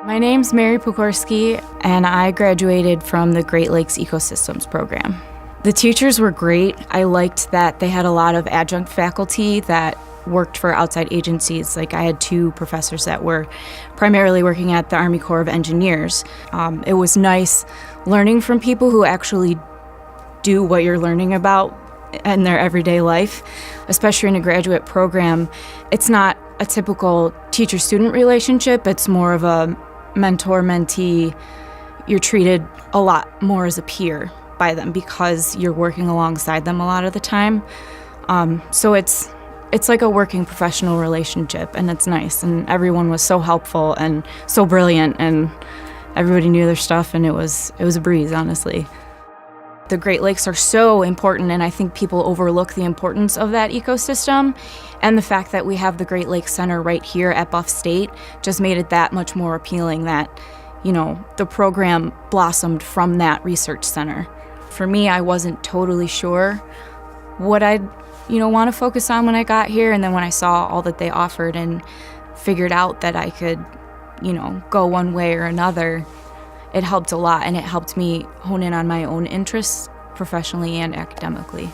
My name's Mary Pokorski, and I graduated from the Great Lakes Ecosystems program. The teachers were great. I liked that they had a lot of adjunct faculty that worked for outside agencies. Like, I had 2 professors that were primarily working at the Army Corps of Engineers. It was nice learning from people who actually do what you're learning about in their everyday life, especially in a graduate program. It's not a typical teacher-student relationship. It's more of a mentor-mentee. You're treated a lot more as a peer by them because you're working alongside them a lot of the time. So it's like a working professional relationship, and it's nice. And everyone was so helpful and so brilliant, and everybody knew their stuff, and it was a breeze, honestly. The Great Lakes are so important, and I think people overlook the importance of that ecosystem. And the fact that we have the Great Lakes Center right here at Buff State just made it that much more appealing that, you know, the program blossomed from that research center. For me, I wasn't totally sure what I'd, want to focus on when I got here. And then when I saw all that they offered and figured out that I could, go one way or another, it helped a lot, and it helped me hone in on my own interests professionally and academically.